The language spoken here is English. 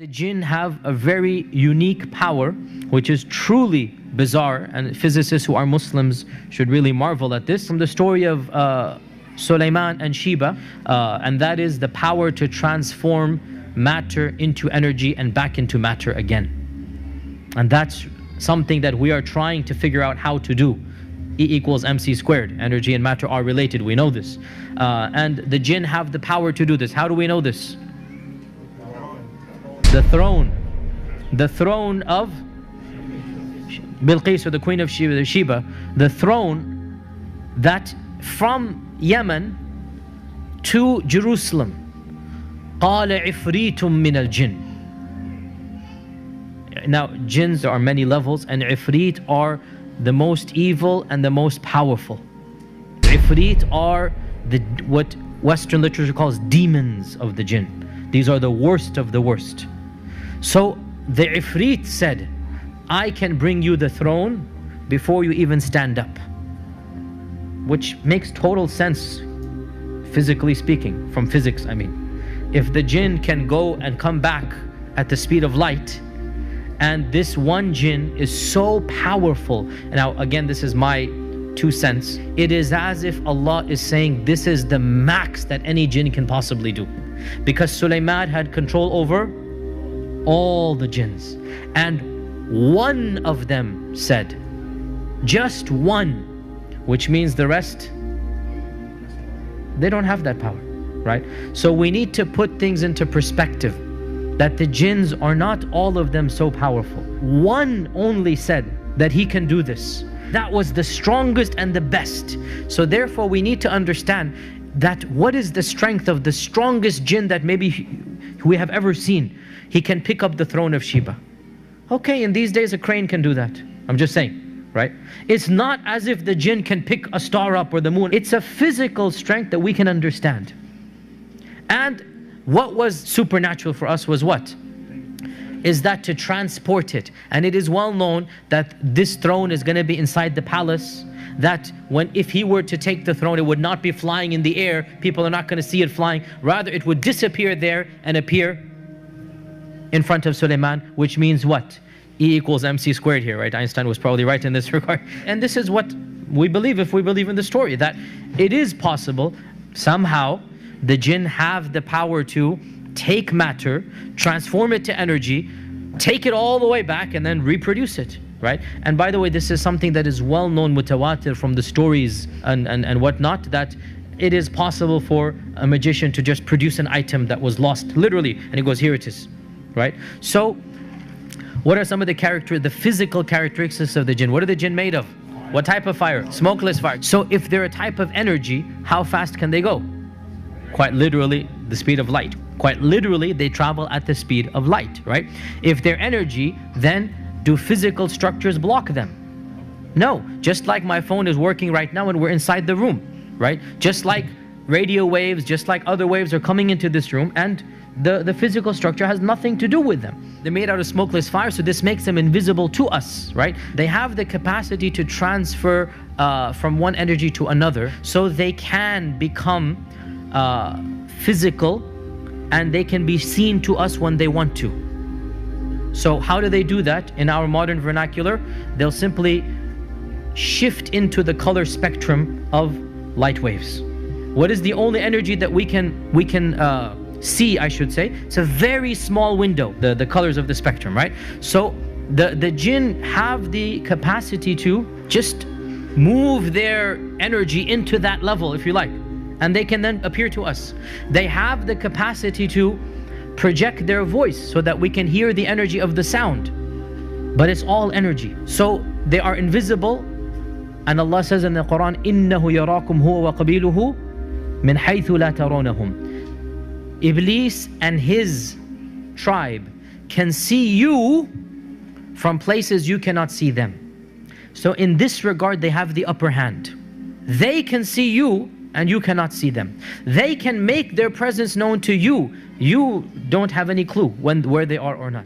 The jinn have a very unique power, which is truly bizarre, and physicists who are Muslims should really marvel at this. From the story of Sulaiman and Sheba, and that is the power to transform matter into energy and back into matter again. And that's something that we are trying to figure out how to do. E equals mc squared. Energy and matter are related, we know this. And the jinn have the power to do this. How do we know this? The throne of Bilqis, or the queen of Sheba, the throne that from Yemen to Jerusalem. قال عفريت من الجن. Now, jinns, there are many levels, and ifrit are the most evil and the most powerful. Ifrit are what Western literature calls demons of the jinn. These are the worst of the worst. So the ifrit said, I can bring you the throne before you even stand up. Which makes total sense, physically speaking, from physics I mean. If the jinn can go and come back at the speed of light, and this one jinn is so powerful. Now again, this is my 2 cents. It is as if Allah is saying this is the max that any jinn can possibly do. Because Sulaiman had control over all the jinns. And one of them said, just one, which means the rest, they don't have that power, right? So we need to put things into perspective, that the jinns are not all of them so powerful. One only said that he can do this. That was the strongest and the best. So therefore we need to understand that what is the strength of the strongest jinn that maybe we have ever seen. He can pick up the throne of Sheba. Okay, in these days a crane can do that. I'm just saying, right? It's not as if the jinn can pick a star up or the moon. It's a physical strength that we can understand. And what was supernatural for us was what? Is that to transport it. And it is well known that this throne is going to be inside the palace, that if he were to take the throne, it would not be flying in the air. People are not going to see it flying. Rather, it would disappear there and appear in front of Sulaiman, which means what? E equals mc squared here, right? Einstein was probably right in this regard. And this is what we believe, if we believe in the story, that it is possible somehow the jinn have the power to take matter, transform it to energy, take it all the way back and then reproduce it, right? And by the way, this is something that is well known, mutawatir, from the stories and whatnot, that it is possible for a magician to just produce an item that was lost, literally, and he goes, here it is, right? So what are some of the physical characteristics of the jinn? What are the jinn made of? What type of fire? Smokeless fire. So if they're a type of energy, how fast can they go? Quite literally, the speed of light. Quite literally, they travel at the speed of light, right? If they're energy, then do physical structures block them? No. Just like my phone is working right now and we're inside the room, right? Just like radio waves, just like other waves are coming into this room, and the physical structure has nothing to do with them. They're made out of smokeless fire, so this makes them invisible to us, right? They have the capacity to transfer from one energy to another, so they can become physical, and they can be seen to us when they want to. So how do they do that? In our modern vernacular, they'll simply shift into the color spectrum of light waves. What is the only energy that we can see, I should say? It's a very small window, the colors of the spectrum, right? So the jinn have the capacity to just move their energy into that level, if you like, and they can then appear to us. They have the capacity to project their voice so that we can hear the energy of the sound, but it's all energy. So they are invisible, and Allah says in the Quran, إِنَّهُ يَرَاكُمْ هُوَ وَقَبِيلُهُ مِنْ حَيْثُ لَا تَرَوْنَهُمْ. Iblis and his tribe can see you from places you cannot see them. So in this regard, they have the upper hand. They can see you and you cannot see them. They can make their presence known to you. You don't have any clue where they are or not.